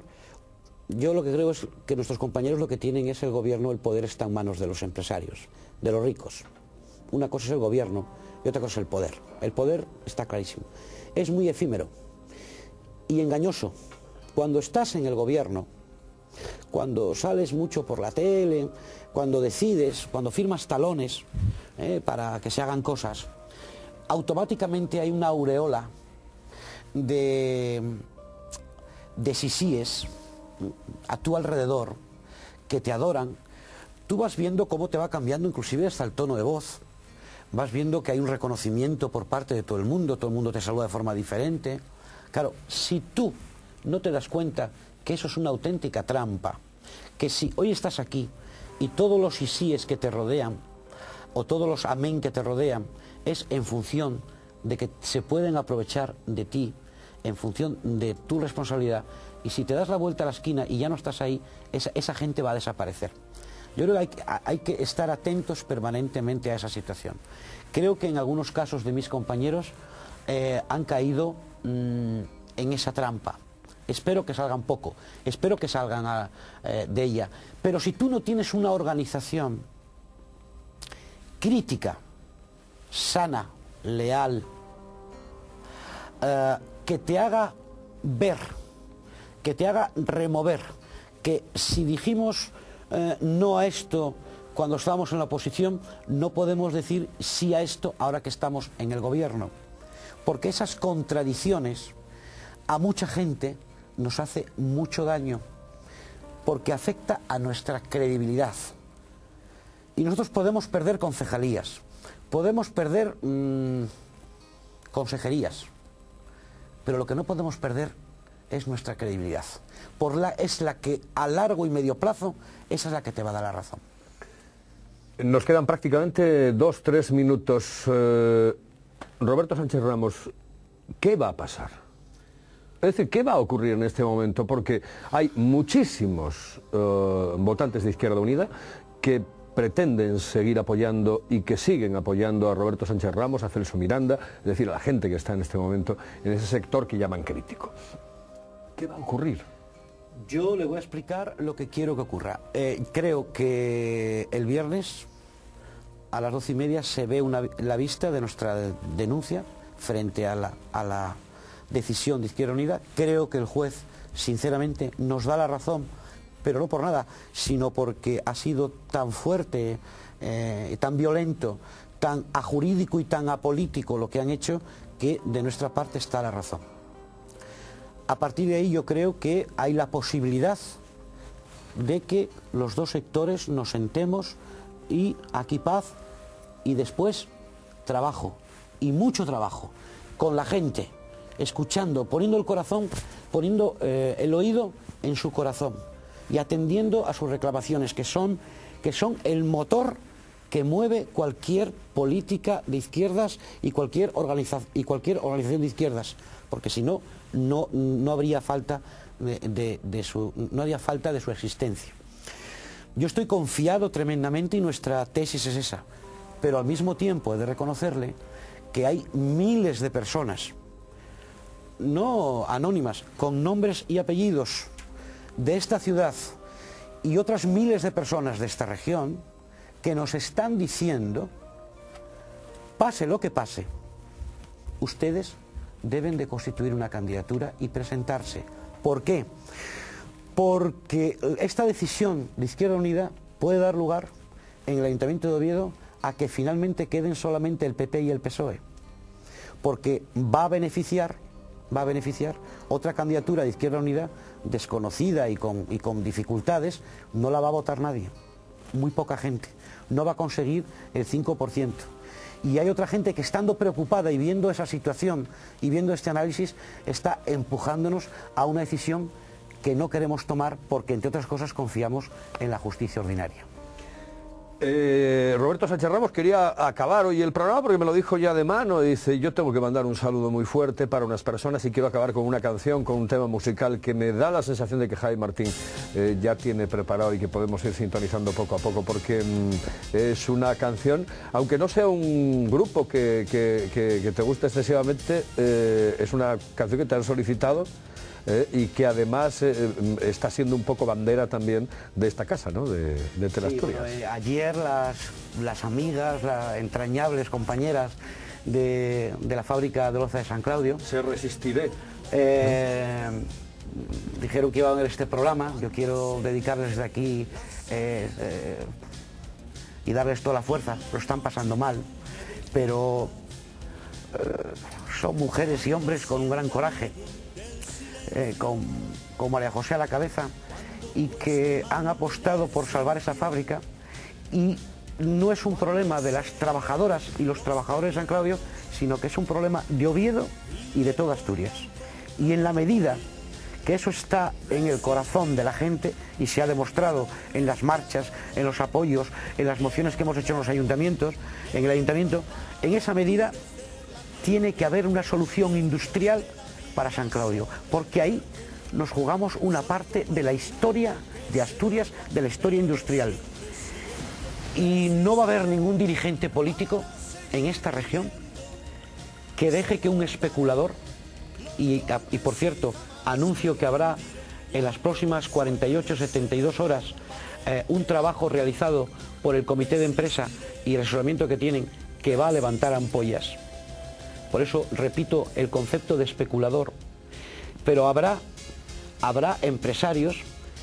yo lo que creo es que nuestros compañeros lo que tienen es el gobierno, el poder está en manos de los empresarios, de los ricos. Una cosa es el gobierno y otra cosa es el poder. El poder está clarísimo. Es muy efímero y engañoso. Cuando estás en el gobierno, cuando sales mucho por la tele, cuando decides, cuando firmas talones para que se hagan cosas, automáticamente hay una aureola de sisíes, a tu alrededor, que te adoran, tú vas viendo cómo te va cambiando inclusive hasta el tono de voz. Vas viendo que hay un reconocimiento por parte de todo el mundo te saluda de forma diferente. Claro, si tú no te das cuenta que eso es una auténtica trampa, que si hoy estás aquí y todos los síes que te rodean, o todos los amén que te rodean, es en función de que se pueden aprovechar de ti, en función de tu responsabilidad, y si te das la vuelta a la esquina y ya no estás ahí, esa gente va a desaparecer. Yo creo que hay que estar atentos permanentemente a esa situación. Creo que en algunos casos de mis compañeros han caído en esa trampa. Espero que salgan poco, espero que salgan de ella. Pero si tú no tienes una organización crítica, sana, leal, que te haga ver, que te haga remover, que si dijimos no a esto cuando estábamos en la oposición, no podemos decir sí a esto ahora que estamos en el gobierno, porque esas contradicciones a mucha gente nos hace mucho daño, porque afecta a nuestra credibilidad. Y nosotros podemos perder concejalías, podemos perder consejerías, pero lo que no podemos perder es nuestra credibilidad. Es la que a largo y medio plazo, esa es la que te va a dar la razón. Nos quedan prácticamente 2-3 minutos. Roberto Sánchez Ramos, ¿qué va a pasar? Es decir, ¿qué va a ocurrir en este momento? Porque hay muchísimos votantes de Izquierda Unida que pretenden seguir apoyando y que siguen apoyando a Roberto Sánchez Ramos, a Celso Miranda, es decir, a la gente que está en este momento en ese sector que llaman crítico. ¿Qué va a ocurrir? Yo le voy a explicar lo que quiero que ocurra. Creo que el viernes a las 12:30 se ve la vista de nuestra denuncia frente a la decisión de Izquierda Unida. Creo que el juez, sinceramente, nos da la razón, pero no por nada, sino porque ha sido tan fuerte, tan violento, tan ajurídico y tan apolítico lo que han hecho, que de nuestra parte está la razón. A partir de ahí yo creo que hay la posibilidad de que los dos sectores nos sentemos y aquí paz y después trabajo, y mucho trabajo, con la gente, escuchando, poniendo el corazón, poniendo el oído en su corazón y atendiendo a sus reclamaciones, que son el motor que mueve cualquier política de izquierdas y cualquier organización de izquierdas, porque si no, no habría falta de su existencia. Yo estoy confiado tremendamente y nuestra tesis es esa, pero al mismo tiempo he de reconocerle que hay miles de personas, no anónimas, con nombres y apellidos de esta ciudad y otras miles de personas de esta región que nos están diciendo, pase lo que pase, ustedes deben de constituir una candidatura y presentarse. ¿Por qué? Porque esta decisión de Izquierda Unida puede dar lugar en el Ayuntamiento de Oviedo a que finalmente queden solamente el PP y el PSOE, porque va a beneficiar otra candidatura de Izquierda Unida desconocida y con dificultades. No la va a votar nadie, muy poca gente, no va a conseguir el 5%. Y hay otra gente que, estando preocupada y viendo esa situación y viendo este análisis, está empujándonos a una decisión que no queremos tomar porque, entre otras cosas, confiamos en la justicia ordinaria. Roberto Sánchez Ramos quería acabar hoy el programa porque me lo dijo ya de mano. Dice: yo tengo que mandar un saludo muy fuerte para unas personas y quiero acabar con una canción, con un tema musical que me da la sensación de que Jaime Martín ya tiene preparado y que podemos ir sintonizando poco a poco, porque es una canción, aunque no sea un grupo que te guste excesivamente, es una canción que te han solicitado y que además está siendo un poco bandera también de esta casa, ¿no? de Teleasturias. Sí, ayer las amigas, las entrañables compañeras de la fábrica de loza de San Claudio, Se resistiré, dijeron que iban a ver este programa. Yo quiero dedicarles desde aquí y darles toda la fuerza. Lo están pasando mal, pero son mujeres y hombres con un gran coraje. con María José a la cabeza, y que han apostado por salvar esa fábrica, y no es un problema de las trabajadoras y los trabajadores de San Claudio, sino que es un problema de Oviedo y de toda Asturias. Y en la medida que eso está en el corazón de la gente, y se ha demostrado en las marchas, en los apoyos, en las mociones que hemos hecho en los ayuntamientos, en el ayuntamiento, en esa medida tiene que haber una solución industrial para San Claudio, porque ahí nos jugamos una parte de la historia de Asturias, de la historia industrial. Y no va a haber ningún dirigente político en esta región que deje que un especulador, y por cierto, anuncio que habrá en las próximas 48, 72 horas un trabajo realizado por el comité de empresa y el asesoramiento que tienen, que va a levantar ampollas. Por eso repito el concepto de especulador. Pero habrá empresarios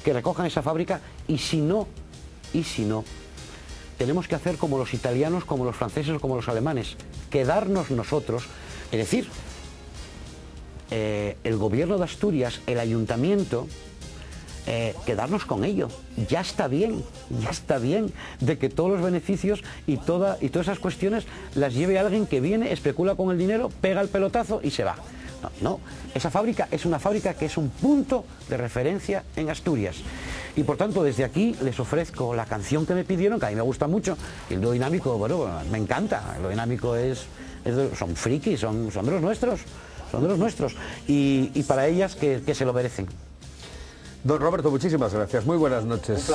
que recojan esa fábrica, y si no, tenemos que hacer como los italianos, como los franceses o como los alemanes, quedarnos nosotros, es decir, el gobierno de Asturias, el ayuntamiento, quedarnos con ello. Ya está bien de que todos los beneficios y todas esas cuestiones las lleve alguien que viene, especula con el dinero, pega el pelotazo y se va. No, esa fábrica es una fábrica que es un punto de referencia en Asturias. Y por tanto, desde aquí les ofrezco la canción que me pidieron, que a mí me gusta mucho. Y el dúo dinámico, bueno, me encanta. El dúo dinámico son frikis, son de los nuestros. Son de los nuestros. Y para ellas que se lo merecen. Don Roberto, muchísimas gracias. Muy buenas noches.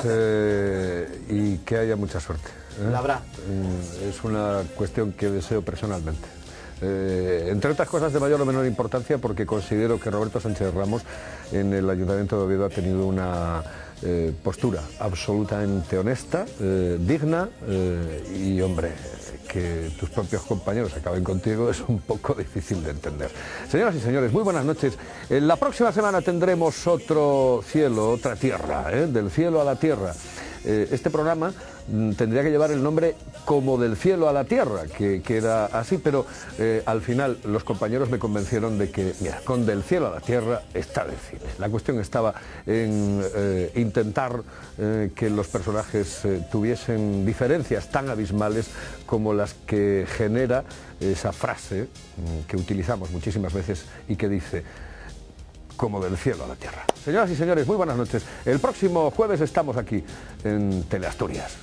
Y que haya mucha suerte. La habrá. Es una cuestión que deseo personalmente. Entre otras cosas de mayor o menor importancia, porque considero que Roberto Sánchez Ramos en el Ayuntamiento de Oviedo ha tenido una postura absolutamente honesta, digna, y hombre, que tus propios compañeros acaben contigo es un poco difícil de entender. Señoras y señores, muy buenas noches. La próxima semana tendremos otro cielo, otra tierra, del cielo a la tierra. Este programa tendría que llevar el nombre Como del cielo a la tierra, que era así, pero al final los compañeros me convencieron de que, mira, con del cielo a la tierra está el cine. La cuestión estaba en intentar que los personajes tuviesen diferencias tan abismales como las que genera esa frase que utilizamos muchísimas veces y que dice: como del cielo a la tierra. Señoras y señores, muy buenas noches. El próximo jueves estamos aquí en Teleasturias.